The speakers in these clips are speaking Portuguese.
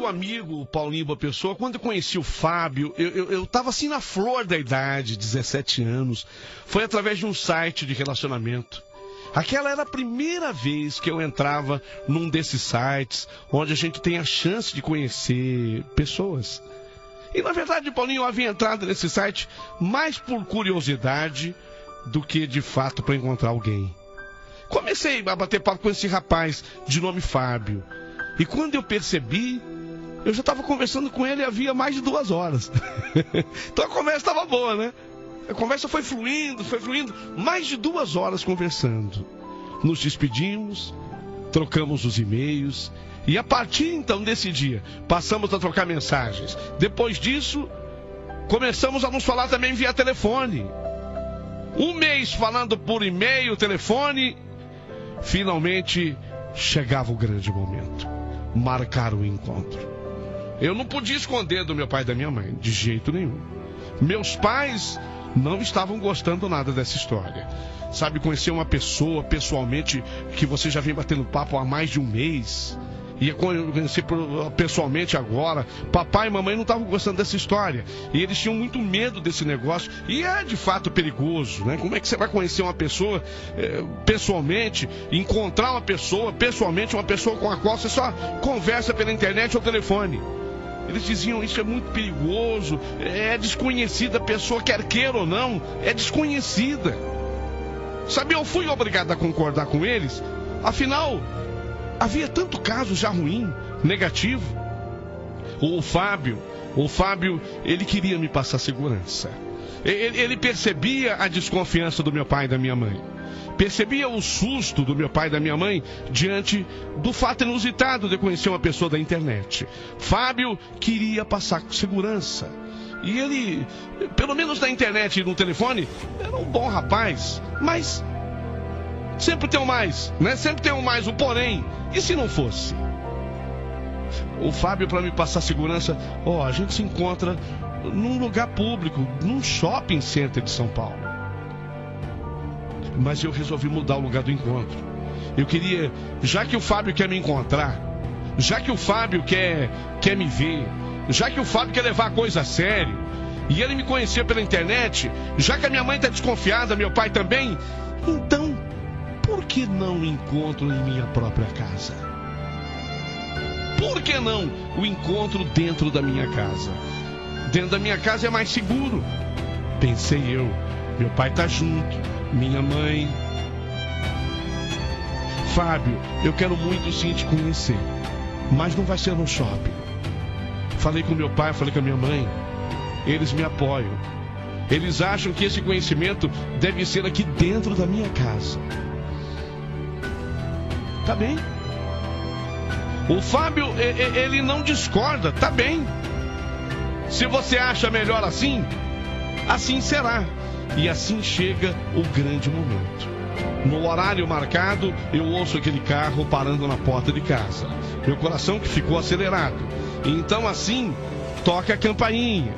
querido amigo Paulinho Boa Pessoa, quando eu conheci o Fábio, eu tava assim na flor da idade, 17 anos. Foi através de um site de relacionamento. Aquela era a primeira vez que eu entrava num desses sites, onde a gente tem a chance de conhecer pessoas. E na verdade, Paulinho, eu havia entrado nesse site mais por curiosidade do que de fato para encontrar alguém. Comecei a bater papo com esse rapaz de nome Fábio. E quando eu percebi, eu já estava conversando com ele havia mais de 2 horas. Então a conversa estava boa, né? A conversa foi fluindo, mais de 2 horas conversando. Nos despedimos, trocamos os e-mails, e a partir então desse dia, passamos a trocar mensagens. Depois disso, começamos a nos falar também via telefone. 1 mês falando por e-mail, telefone. Finalmente chegava o grande momento. Marcar o encontro. Eu não podia esconder do meu pai e da minha mãe, de jeito nenhum. Meus pais não estavam gostando nada dessa história. Sabe, conhecer uma pessoa pessoalmente que você já vem batendo papo há mais de 1 mês, ia conhecer pessoalmente agora. Papai e mamãe não estavam gostando dessa história. E eles tinham muito medo desse negócio. E é de fato perigoso, né? Como é que você vai conhecer uma pessoa pessoalmente, encontrar uma pessoa pessoalmente, uma pessoa com a qual você só conversa pela internet ou telefone? Eles diziam, isso é muito perigoso, é desconhecida a pessoa, quer queira ou não, é desconhecida. Sabe, eu fui obrigado a concordar com eles, afinal, havia tanto caso já ruim, negativo. O Fábio, ele queria me passar segurança. Ele percebia a desconfiança do meu pai e da minha mãe. Percebia o susto do meu pai e da minha mãe diante do fato inusitado de conhecer uma pessoa da internet. Fábio queria passar com segurança. E ele, pelo menos na internet e no telefone, era um bom rapaz. Mas sempre tem um mais, né? Sempre tem um mais, um porém. E se não fosse? O Fábio, para me passar segurança, a gente se encontra num lugar público, num shopping center de São Paulo. Mas eu resolvi mudar o lugar do encontro. Eu queria, já que o Fábio quer me encontrar, já que o Fábio quer me ver, já que o Fábio quer levar a coisa a sério, e ele me conhecia pela internet, já que a minha mãe está desconfiada, meu pai também, então, por que não encontro em minha própria casa? Por que não o encontro dentro da minha casa? Dentro da minha casa é mais seguro, pensei eu. Meu pai está junto, minha mãe. Fábio, eu quero muito sim te conhecer, mas não vai ser no shopping. Falei com meu pai, falei com a minha mãe. Eles me apoiam. Eles acham que esse conhecimento deve ser aqui dentro da minha casa. Tá bem. O Fábio, ele não discorda, tá bem. Se você acha melhor assim, assim será. E assim chega o grande momento. No horário marcado, eu ouço aquele carro parando na porta de casa. Meu coração que ficou acelerado. Então assim, toca a campainha.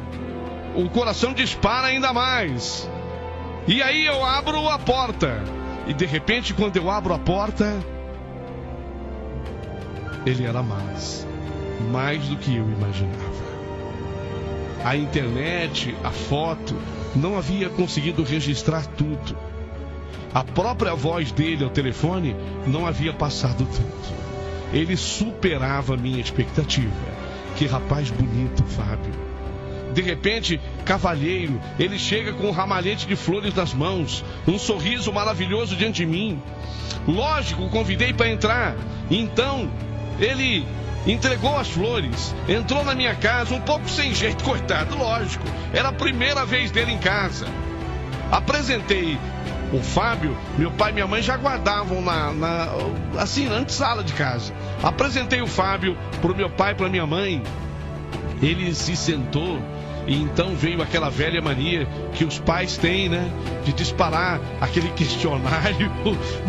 O coração dispara ainda mais. E aí eu abro a porta. E de repente, quando eu abro a porta, ele era mais do que eu imaginava. A internet, a foto, não havia conseguido registrar tudo. A própria voz dele ao telefone não havia passado tanto. Ele superava a minha expectativa. Que rapaz bonito, Fábio. De repente, cavalheiro, ele chega com um ramalhete de flores nas mãos, um sorriso maravilhoso diante de mim. Lógico, convidei para entrar. Então, ele entregou as flores, entrou na minha casa, um pouco sem jeito, coitado, lógico. Era a primeira vez dele em casa. Apresentei o Fábio, meu pai e minha mãe já guardavam na antessala de casa. Apresentei o Fábio pro meu pai e pra minha mãe. Ele se sentou e então veio aquela velha mania que os pais têm, né? De disparar aquele questionário,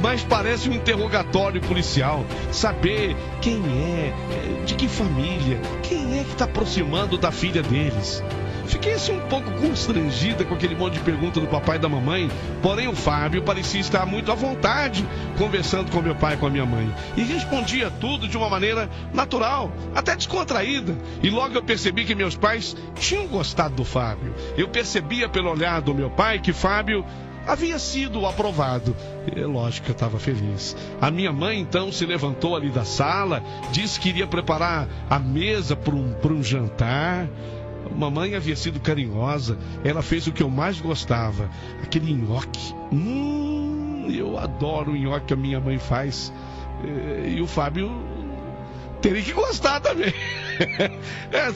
mas parece um interrogatório policial. Saber quem é, de que família, quem é que está aproximando da filha deles. Fiquei assim um pouco constrangida com aquele monte de pergunta do papai e da mamãe, porém o Fábio parecia estar muito à vontade conversando com meu pai e com a minha mãe. E respondia tudo de uma maneira natural, até descontraída. E logo eu percebi que meus pais tinham gostado do Fábio. Eu percebia pelo olhar do meu pai que Fábio havia sido aprovado. É lógico que eu estava feliz. A minha mãe então se levantou ali da sala, disse que iria preparar a mesa para um jantar. A mamãe havia sido carinhosa, ela fez o que eu mais gostava, aquele nhoque. Eu adoro o nhoque que a minha mãe faz. E o Fábio teria que gostar também.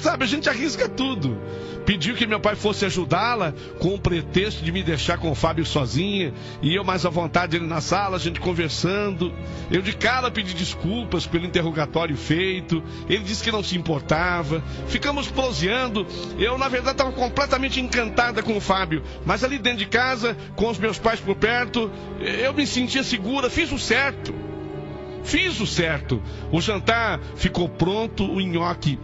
Sabe, a gente arrisca tudo. Pediu que meu pai fosse ajudá-la com o pretexto de me deixar com o Fábio sozinha, e eu mais à vontade ele na sala, a gente conversando. Eu de cara pedi desculpas pelo interrogatório feito. Ele disse que não se importava. Ficamos proseando. Eu na verdade estava completamente encantada com o Fábio, mas ali dentro de casa, com os meus pais por perto, eu me sentia segura. Fiz o certo. O jantar ficou pronto, o nhoque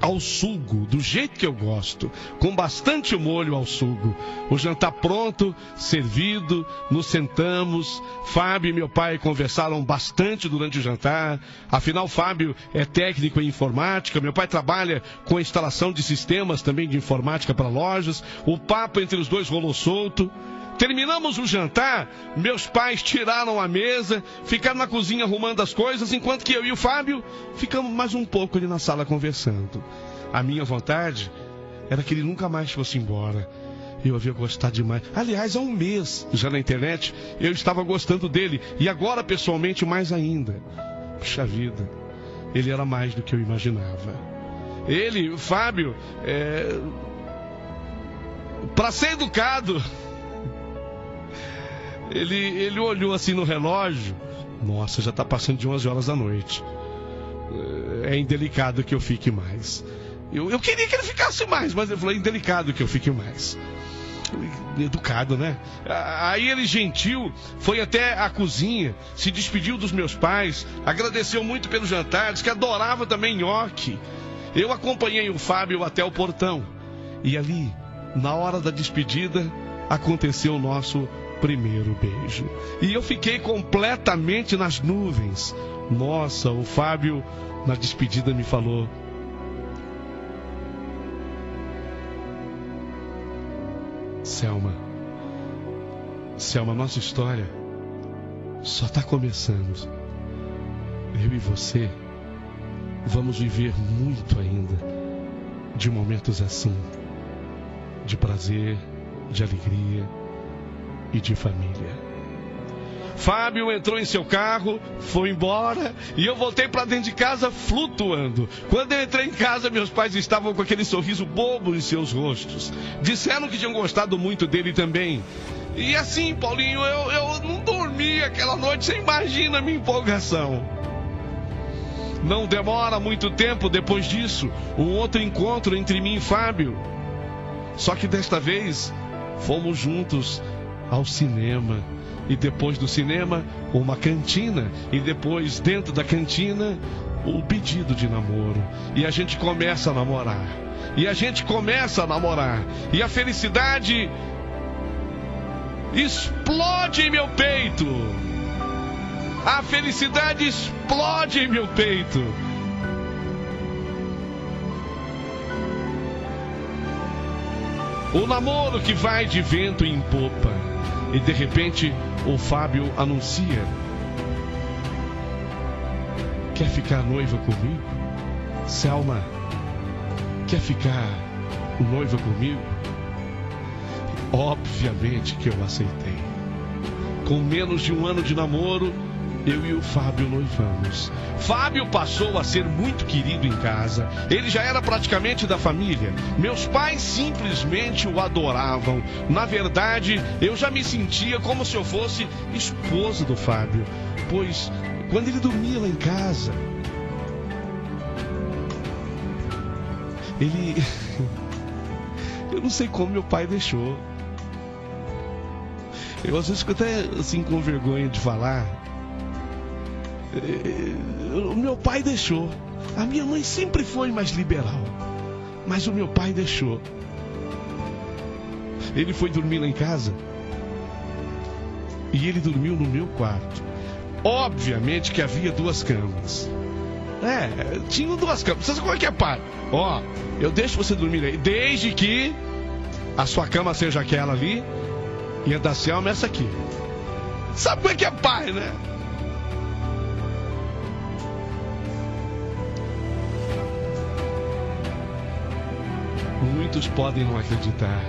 ao sugo, do jeito que eu gosto, com bastante molho ao sugo. O jantar pronto, servido, nos sentamos. Fábio e meu pai conversaram bastante durante o jantar. Afinal, Fábio é técnico em informática, meu pai trabalha com a instalação de sistemas também de informática para lojas. O papo entre os dois rolou solto. Terminamos o jantar, meus pais tiraram a mesa, ficaram na cozinha arrumando as coisas, enquanto que eu e o Fábio ficamos mais um pouco ali na sala conversando. A minha vontade era que ele nunca mais fosse embora. Eu havia gostado demais. Aliás, há um mês, já na internet, eu estava gostando dele, e agora pessoalmente mais ainda. Puxa vida, ele era mais do que eu imaginava. Ele, o Fábio, para ser educado... Ele olhou assim no relógio. Nossa, já está passando de 11 horas da noite. É indelicado que eu fique mais. Eu queria que ele ficasse mais, mas ele falou, é indelicado que eu fique mais. Educado, né? Aí ele, gentil, foi até a cozinha, se despediu dos meus pais, agradeceu muito pelo jantar, disse que adorava também nhoque. Eu acompanhei o Fábio até o portão. E ali, na hora da despedida, aconteceu o nosso primeiro beijo. E eu fiquei completamente nas nuvens. Nossa, o Fábio, na despedida, me falou: Selma, nossa história só está começando. Eu e você vamos viver muito ainda de momentos assim, de prazer, de alegria e de família. Fábio entrou em seu carro, foi embora, e eu voltei para dentro de casa flutuando. Quando eu entrei em casa, meus pais estavam com aquele sorriso bobo em seus rostos. Disseram que tinham gostado muito dele também. E assim, Paulinho, eu não dormi aquela noite. Você imagina a minha empolgação. Não demora muito tempo depois disso, um outro encontro entre mim e Fábio. Só que desta vez, fomos juntos ao cinema. E depois do cinema, uma cantina. E depois, dentro da cantina, o pedido de namoro. E a gente começa a namorar. E a felicidade explode em meu peito. A felicidade explode em meu peito. O namoro que vai de vento em popa. E de repente o Fábio anuncia: quer ficar noiva comigo? Selma, quer ficar noiva comigo? Obviamente que eu aceitei. Com menos de um ano de namoro, eu e o Fábio noivamos. Fábio passou a ser muito querido em casa. Ele já era praticamente da família. Meus pais simplesmente o adoravam. Na verdade, eu já me sentia como se eu fosse esposa do Fábio. Pois, quando ele dormia lá em casa, eu não sei como meu pai deixou. Eu às vezes fico até assim com vergonha de falar. O meu pai deixou. A minha mãe sempre foi mais liberal. Mas o meu pai deixou. Ele foi dormir lá em casa e ele dormiu no meu quarto. Obviamente que havia 2 camas. Tinha 2 camas. Você sabe como é que é, pai? Eu deixo você dormir aí, desde que a sua cama seja aquela ali e a da Selma essa aqui. Sabe como é que é, pai, né? Muitos podem não acreditar,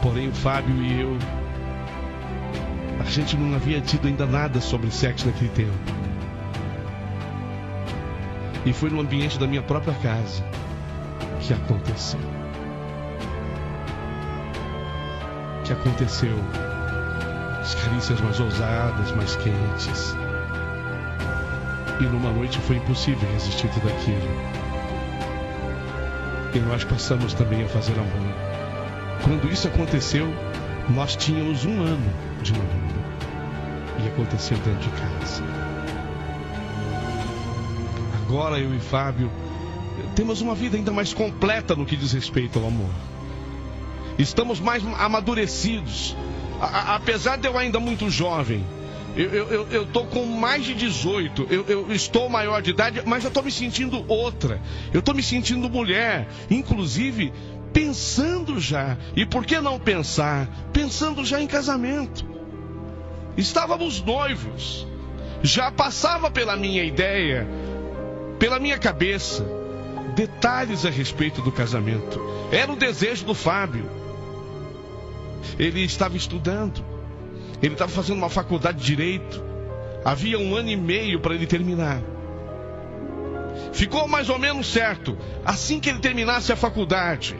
porém o Fábio e eu, a gente não havia tido ainda nada sobre sexo naquele tempo. E foi no ambiente da minha própria casa que aconteceu. As carícias mais ousadas, mais quentes. E numa noite foi impossível resistir tudo aquilo. E nós passamos também a fazer amor. Quando isso aconteceu, nós tínhamos 1 ano de namoro. E aconteceu dentro de casa. Agora eu e Fábio temos uma vida ainda mais completa no que diz respeito ao amor. Estamos mais amadurecidos. Apesar de eu ainda muito jovem, eu estou com mais de 18, eu estou maior de idade, mas eu estou me sentindo outra. Eu estou me sentindo mulher, inclusive pensando já, e por que não pensar? Pensando já em casamento. Estávamos noivos, já passava pela minha ideia, pela minha cabeça, detalhes a respeito do casamento. Era o desejo do Fábio. Ele estava estudando, ele estava fazendo uma faculdade de Direito, havia 1 ano e meio para ele terminar. Ficou mais ou menos certo, assim que ele terminasse a faculdade,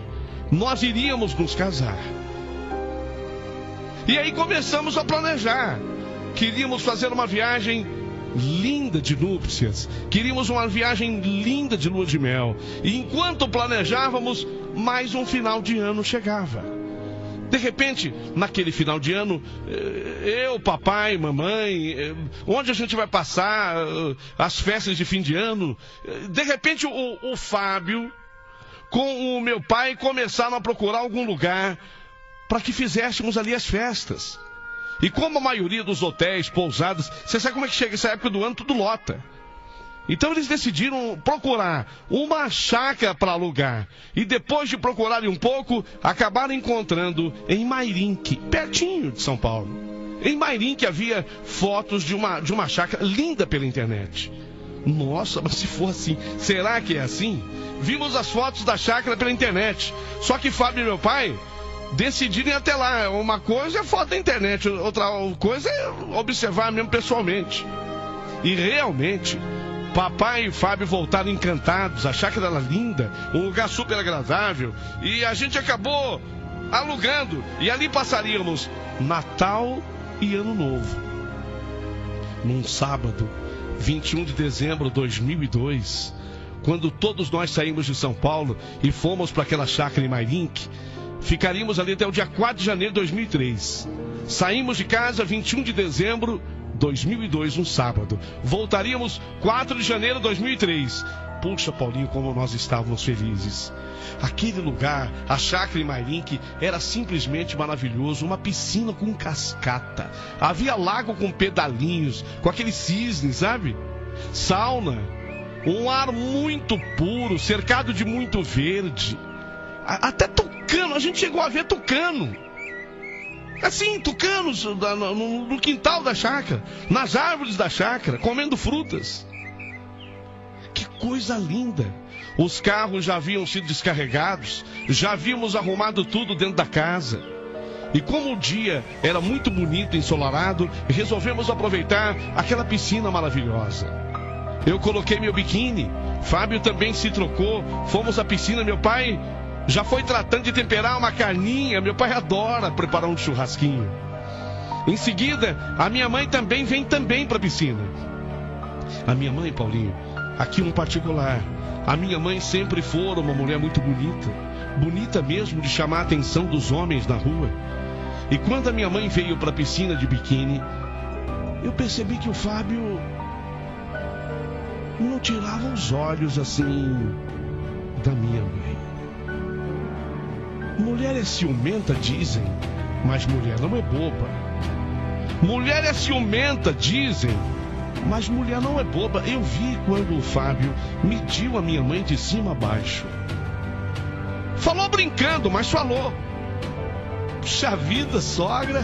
nós iríamos nos casar. E aí começamos a planejar. Queríamos fazer uma viagem linda de núpcias, queríamos uma viagem linda de lua de mel. E enquanto planejávamos, mais um final de ano chegava. De repente, naquele final de ano, eu, papai, mamãe, onde a gente vai passar as festas de fim de ano? De repente, o Fábio, com o meu pai, começaram a procurar algum lugar para que fizéssemos ali as festas. E como a maioria dos hotéis, pousadas, você sabe como é que chega essa época do ano, tudo lota. Então eles decidiram procurar uma chácara para alugar. E depois de procurarem um pouco, acabaram encontrando em Mairinque, pertinho de São Paulo. Em Mairinque havia fotos de uma chácara linda pela internet. Nossa, mas se for assim, será que é assim? Vimos as fotos da chácara pela internet. Só que Fábio e meu pai decidiram ir até lá. Uma coisa é foto da internet, outra coisa é observar mesmo pessoalmente. E realmente, papai e Fábio voltaram encantados. A chácara era linda, um lugar super agradável. E a gente acabou alugando. E ali passaríamos Natal e Ano Novo. Num sábado, 21 de dezembro de 2002, quando todos nós saímos de São Paulo e fomos para aquela chácara em Mairinque, ficaríamos ali até o dia 4 de janeiro de 2003. Saímos de casa 21 de dezembro de 2002, um sábado. Voltaríamos 4 de janeiro de 2003. Puxa, Paulinho, como nós estávamos felizes. Aquele lugar, a chácara em Mairinque, era simplesmente maravilhoso. Uma piscina com cascata. Havia lago com pedalinhos, com aqueles cisnes, sabe? Sauna. Um ar muito puro, cercado de muito verde. Até tucano, a gente chegou a ver tucano. Assim, tucanos no quintal da chácara, nas árvores da chácara, comendo frutas. Que coisa linda. Os carros já haviam sido descarregados, já havíamos arrumado tudo dentro da casa. E como o dia era muito bonito, ensolarado, resolvemos aproveitar aquela piscina maravilhosa. Eu coloquei meu biquíni, Fábio também se trocou, fomos à piscina. Meu pai já foi tratando de temperar uma carninha, meu pai adora preparar um churrasquinho. Em seguida, a minha mãe também vem para a piscina. A minha mãe, Paulinho, aqui um particular, a minha mãe sempre foi uma mulher muito bonita, bonita mesmo de chamar a atenção dos homens na rua. E quando a minha mãe veio para a piscina de biquíni, eu percebi que o Fábio não tirava os olhos assim da minha mãe. Mulher é ciumenta, dizem, mas mulher não é boba. Mulher é ciumenta, dizem, mas mulher não é boba. Eu vi quando o Fábio mediu a minha mãe de cima a baixo. Falou brincando, mas falou. Puxa vida, sogra.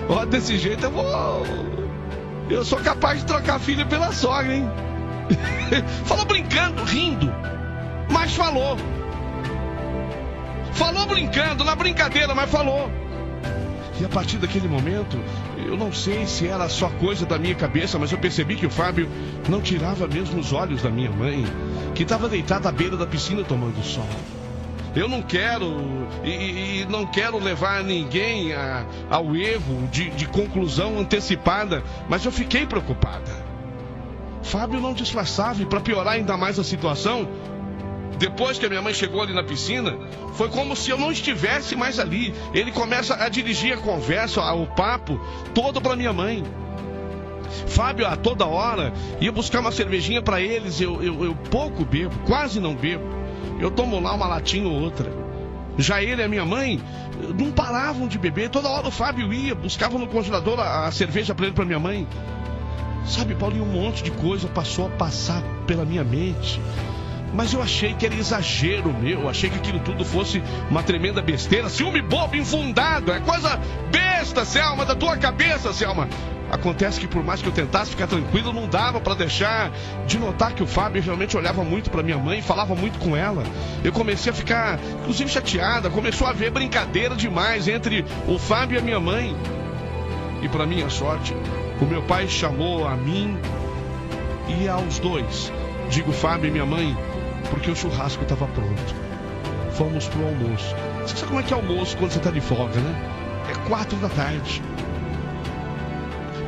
Ó, desse jeito eu sou capaz de trocar filho pela sogra, hein? Falou brincando, rindo, mas falou. Falou brincando, na brincadeira, mas falou. E a partir daquele momento, eu não sei se era só coisa da minha cabeça, mas eu percebi que o Fábio não tirava mesmo os olhos da minha mãe, que estava deitada à beira da piscina tomando sol. Eu não quero, e não quero levar ninguém ao erro de conclusão antecipada, mas eu fiquei preocupada. Fábio não disfarçava, e para piorar ainda mais a situação, depois que a minha mãe chegou ali na piscina, foi como se eu não estivesse mais ali. Ele começa a dirigir a conversa, o papo todo para minha mãe. Fábio, a toda hora, ia buscar uma cervejinha para eles. Eu pouco bebo, quase não bebo. Eu tomo lá uma latinha ou outra. Já ele e a minha mãe não paravam de beber. Toda hora o Fábio ia, buscava no congelador a cerveja para ele, para minha mãe. Sabe, Paulinho, um monte de coisa passou a passar pela minha mente. Mas eu achei que era exagero meu, achei que aquilo tudo fosse uma tremenda besteira, ciúme bobo, infundado, é coisa besta, Selma, da tua cabeça, Selma. Acontece que por mais que eu tentasse ficar tranquilo, não dava para deixar de notar que o Fábio realmente olhava muito para minha mãe, falava muito com ela. Eu comecei a ficar, inclusive, chateada, começou a haver brincadeira demais entre o Fábio e a minha mãe. E para minha sorte, o meu pai chamou a mim e aos dois, digo Fábio e minha mãe, porque o churrasco estava pronto. Fomos pro almoço. Você sabe como é que é almoço quando você está de folga, né? É 4 da tarde.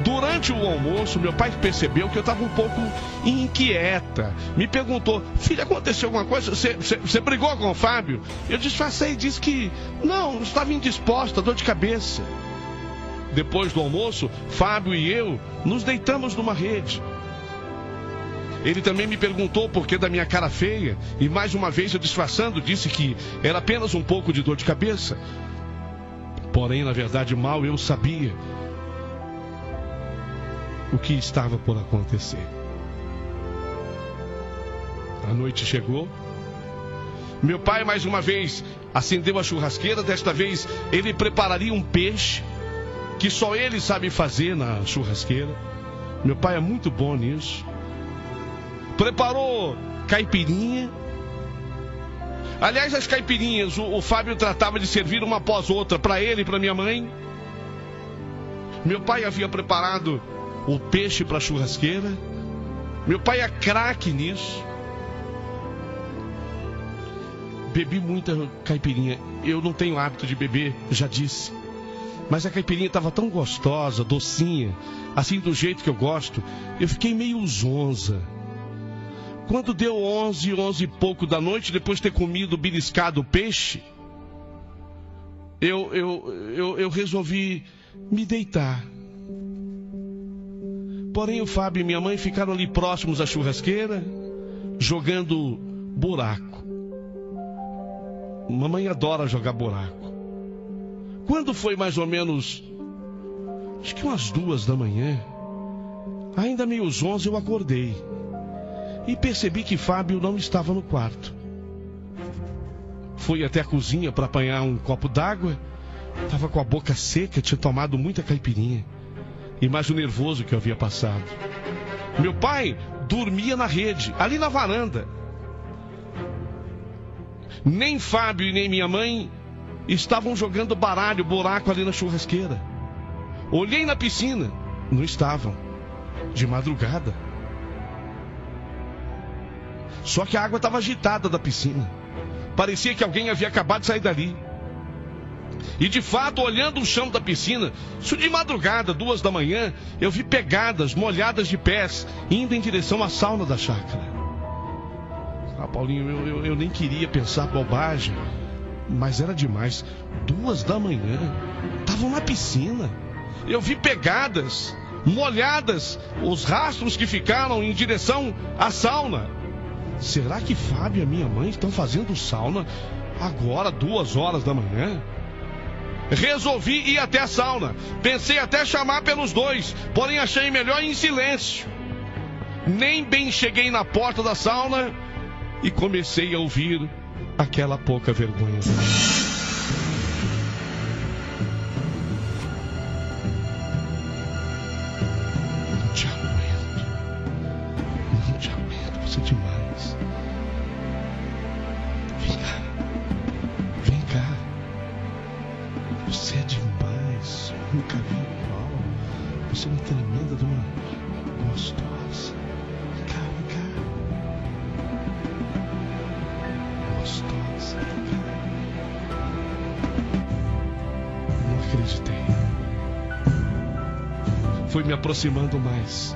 Durante o almoço, meu pai percebeu que eu estava um pouco inquieta. Me perguntou, filha, aconteceu alguma coisa? Você brigou com o Fábio? Eu disfarcei e disse que não, estava indisposta, dor de cabeça. Depois do almoço, Fábio e eu nos deitamos numa rede. Ele também me perguntou o porquê da minha cara feia. E mais uma vez eu disfarçando disse que era apenas um pouco de dor de cabeça. Porém, na verdade, mal eu sabia o que estava por acontecer. A noite chegou. Meu pai mais uma vez acendeu a churrasqueira. Desta vez ele prepararia um peixe que só ele sabe fazer na churrasqueira. Meu pai é muito bom nisso. Preparou caipirinha. Aliás, as caipirinhas, o Fábio tratava de servir uma após outra para ele e para minha mãe. Meu pai havia preparado o peixe para a churrasqueira. Meu pai é craque nisso. Bebi muita caipirinha. Eu não tenho hábito de beber, já disse. Mas a caipirinha estava tão gostosa, docinha, assim do jeito que eu gosto. Eu fiquei meio zonza. Quando deu 11 e pouco da noite, depois de ter comido, beliscado o peixe, eu resolvi me deitar. Porém, o Fábio e minha mãe ficaram ali próximos à churrasqueira, jogando buraco. Mamãe adora jogar buraco. Quando foi mais ou menos, acho que umas 2 da manhã, ainda meio zonzo, eu acordei. E percebi que Fábio não estava no quarto. Fui até a cozinha para apanhar um copo d'água. Estava com a boca seca, tinha tomado muita caipirinha. E mais o nervoso que eu havia passado. Meu pai dormia na rede, ali na varanda. Nem Fábio e nem minha mãe estavam jogando baralho, buraco ali na churrasqueira. Olhei na piscina, não estavam. De madrugada. Só que a água estava agitada da piscina. Parecia que alguém havia acabado de sair dali. E de fato, olhando o chão da piscina, isso de madrugada, 2 da manhã, eu vi pegadas, molhadas de pés, indo em direção à sauna da chácara. Ah, Paulinho, eu nem queria pensar bobagem, mas era demais. 2 da manhã, estavam na piscina. Eu vi pegadas, molhadas, os rastros que ficaram em direção à sauna. Será que Fábio e a minha mãe estão fazendo sauna Agora, 2h da manhã? Resolvi ir até a sauna. Pensei até chamar pelos dois, porém achei melhor ir em silêncio. Nem bem cheguei na porta da sauna e comecei a ouvir aquela pouca vergonha. Não te aguento. Não te aguento, você é demais. Vem cá. Vem cá. Você é demais. Nunca vi igual. Você é uma tremenda de uma gostosa. Vem cá, vem cá. Gostosa, vem cá. Não acreditei. Fui me aproximando mais.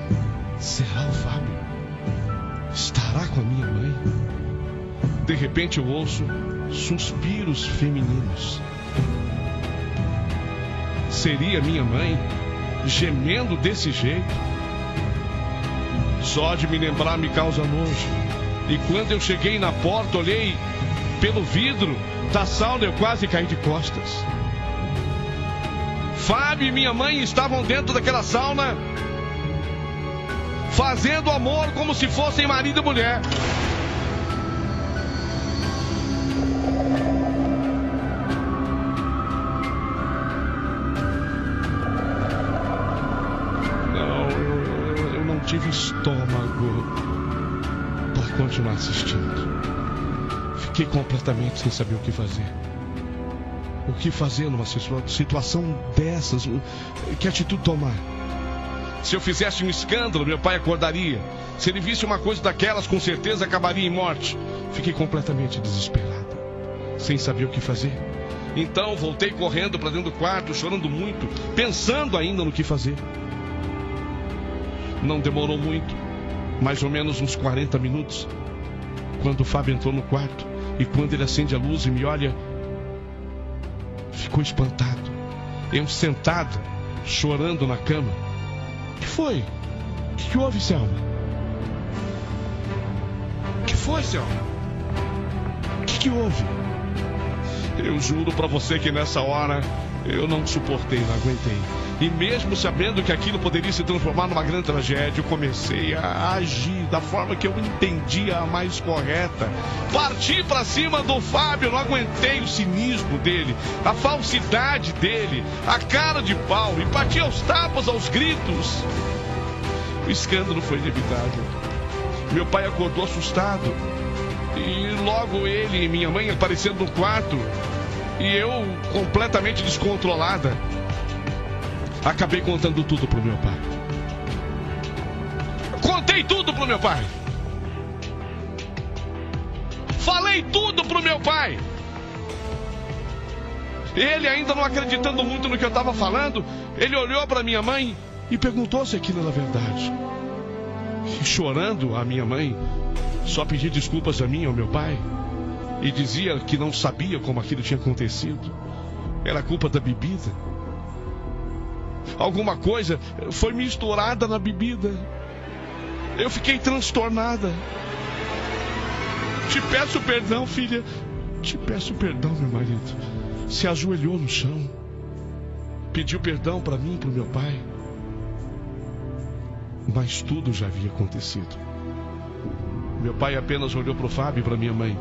Será o Fábio? Estará com a minha mãe? De repente eu ouço suspiros femininos. Seria minha mãe gemendo desse jeito? Só de me lembrar me causa nojo. E quando eu cheguei na porta, olhei pelo vidro da sauna, eu quase caí de costas. Fábio e minha mãe estavam dentro daquela sauna, fazendo amor como se fossem marido e mulher. Eu não tive estômago para continuar assistindo. Fiquei completamente sem saber o que fazer. O que fazer numa situação dessas? Que atitude tomar? Se eu fizesse um escândalo, meu pai acordaria. Se ele visse uma coisa daquelas, com certeza acabaria em morte. Fiquei completamente desesperado, sem saber o que fazer. Então voltei correndo para dentro do quarto, chorando muito, pensando ainda no que fazer. Não demorou muito, mais ou menos uns 40 minutos, quando o Fábio entrou no quarto. E quando ele acende a luz e me olha, ficou espantado. Eu sentado, chorando na cama. O que foi? O que houve, Selma? O que foi, Selma? O que houve? Eu juro pra você que nessa hora eu não suportei, não aguentei. E mesmo sabendo que aquilo poderia se transformar numa grande tragédia, eu comecei a agir da forma que eu entendia a mais correta. Parti pra cima do Fábio, não aguentei o cinismo dele, a falsidade dele, a cara de pau, e parti aos tapas, aos gritos. O escândalo foi inevitável. Meu pai acordou assustado, e logo ele e minha mãe aparecendo no quarto, e eu completamente descontrolada. Acabei contando tudo pro meu pai. Contei tudo pro meu pai. Falei tudo pro meu pai. Ele, ainda não acreditando muito no que eu estava falando, ele olhou para minha mãe e perguntou se aquilo era verdade. E chorando, a minha mãe só pedia desculpas a mim e ao meu pai e dizia que não sabia como aquilo tinha acontecido. Era culpa da bebida. Alguma coisa foi misturada na bebida. Eu fiquei transtornada. Te peço perdão, filha. Te peço perdão, meu marido. Se ajoelhou no chão, pediu perdão para mim e para o meu pai. Mas tudo já havia acontecido. Meu pai apenas olhou para o Fábio e para minha mãe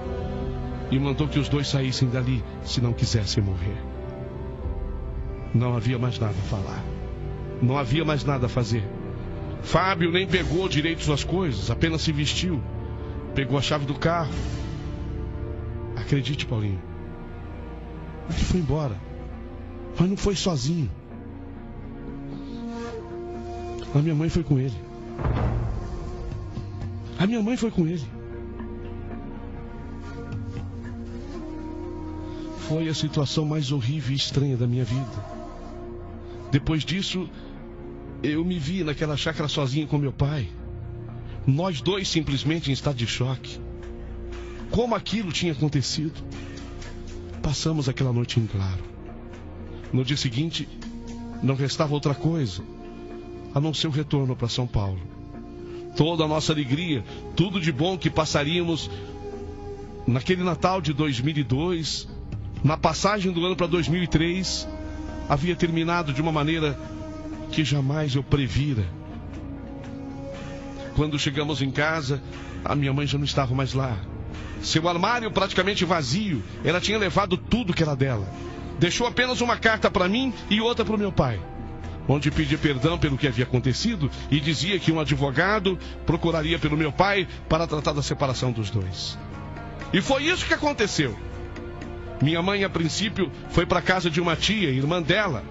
e mandou que os dois saíssem dali se não quisessem morrer. Não havia mais nada a falar. Não havia mais nada a fazer. Fábio nem pegou direito suas coisas, apenas se vestiu. Pegou a chave do carro. Acredite, Paulinho, ele foi embora. Mas não foi sozinho. A minha mãe foi com ele. A minha mãe foi com ele. Foi a situação mais horrível e estranha da minha vida. Depois disso, eu me vi naquela chácara sozinho com meu pai. Nós dois simplesmente em estado de choque. Como aquilo tinha acontecido. Passamos aquela noite em claro. No dia seguinte, não restava outra coisa a não ser o retorno para São Paulo. Toda a nossa alegria, tudo de bom que passaríamos, naquele Natal de 2002, na passagem do ano para 2003, havia terminado de uma maneira que jamais eu previra. Quando chegamos em casa, a minha mãe já não estava mais lá. Seu armário praticamente vazio, ela tinha levado tudo que era dela. Deixou apenas uma carta para mim e outra para o meu pai, onde pedia perdão pelo que havia acontecido e dizia que um advogado procuraria pelo meu pai para tratar da separação dos dois. E foi isso que aconteceu. Minha mãe, a princípio, foi para a casa de uma tia, irmã dela,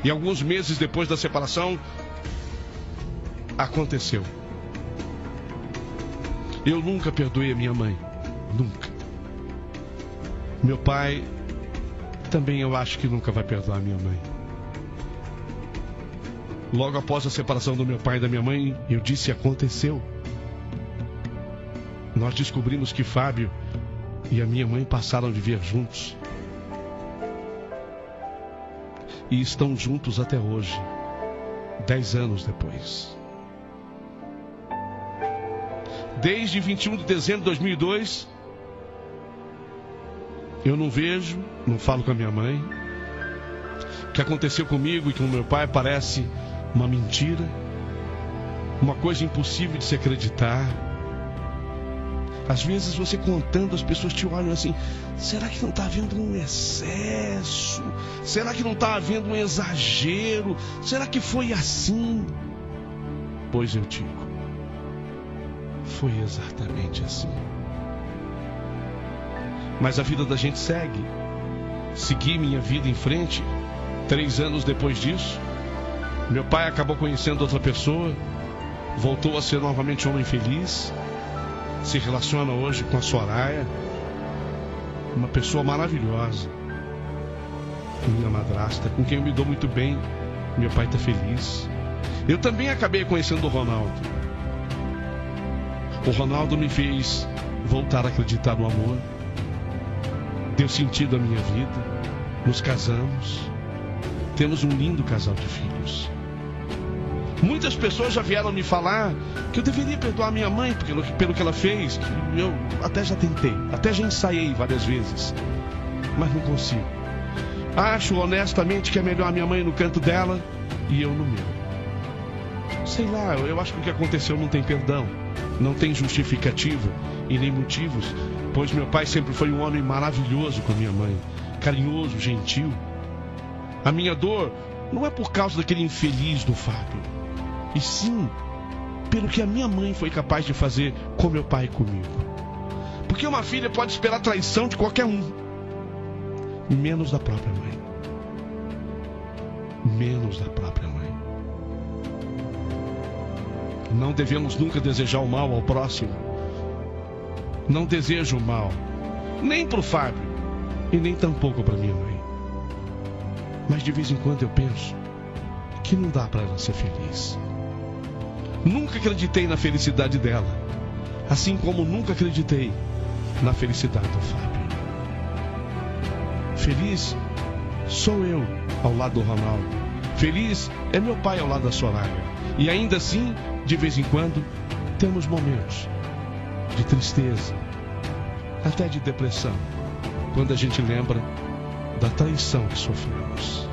e alguns meses depois da separação, aconteceu. Eu nunca perdoei a minha mãe. Nunca. Meu pai também, eu acho que nunca vai perdoar a minha mãe. Logo após a separação do meu pai e da minha mãe, eu disse: aconteceu. Nós descobrimos que Fábio e a minha mãe passaram a viver juntos. E estão juntos até hoje, 10 anos depois. Desde 21 de dezembro de 2002, eu não vejo, não falo com a minha mãe. O que aconteceu comigo e com o meu pai parece uma mentira, uma coisa impossível de se acreditar. Às vezes você contando, as pessoas te olham assim: será que não está havendo um excesso? Será que não está havendo um exagero? Será que foi assim? Pois eu digo, foi exatamente assim. Mas a vida da gente segue. Segui minha vida em frente. 3 anos depois disso, meu pai acabou conhecendo outra pessoa, voltou a ser novamente um homem feliz, se relaciona hoje com a Soraya, uma pessoa maravilhosa, minha madrasta, com quem eu me dou muito bem. Meu pai está feliz. Eu também acabei conhecendo o Ronaldo. O Ronaldo me fez voltar a acreditar no amor, deu sentido à minha vida, nos casamos, temos um lindo casal de filhos. Muitas pessoas já vieram me falar que eu deveria perdoar minha mãe pelo que ela fez, que eu até já tentei, até já ensaiei várias vezes, mas não consigo. Acho honestamente que é melhor a minha mãe no canto dela e eu no meu. Sei lá, eu acho que o que aconteceu não tem perdão, não tem justificativa e nem motivos, pois meu pai sempre foi um homem maravilhoso com a minha mãe, carinhoso, gentil. A minha dor não é por causa daquele infeliz do Fábio, e sim pelo que a minha mãe foi capaz de fazer com meu pai e comigo. Porque uma filha pode esperar traição de qualquer um, menos da própria mãe. Menos da própria mãe. Não devemos nunca desejar o mal ao próximo. Não desejo o mal, nem para o Fábio e nem tampouco para minha mãe. Mas de vez em quando eu penso que não dá para ela ser feliz. Nunca acreditei na felicidade dela, assim como nunca acreditei na felicidade do Fábio. Feliz sou eu ao lado do Ronaldo. Feliz é meu pai ao lado da Soraya. E ainda assim, de vez em quando, temos momentos de tristeza, até de depressão, quando a gente lembra da traição que sofremos.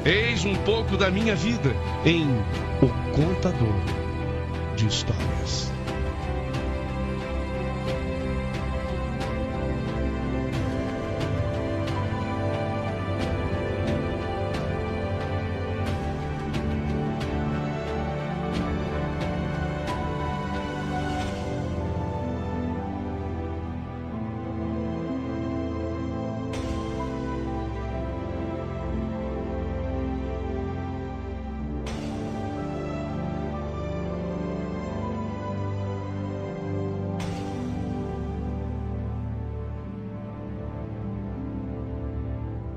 Eis um pouco da minha vida em O Contador de Histórias.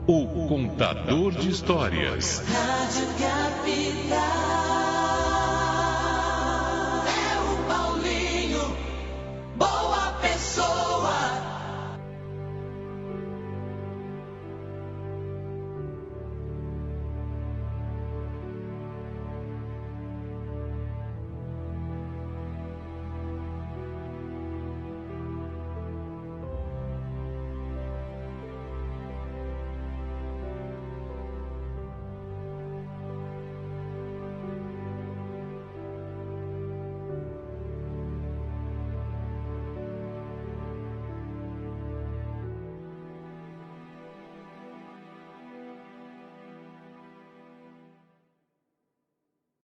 O Contador de Histórias. Rádio Capital.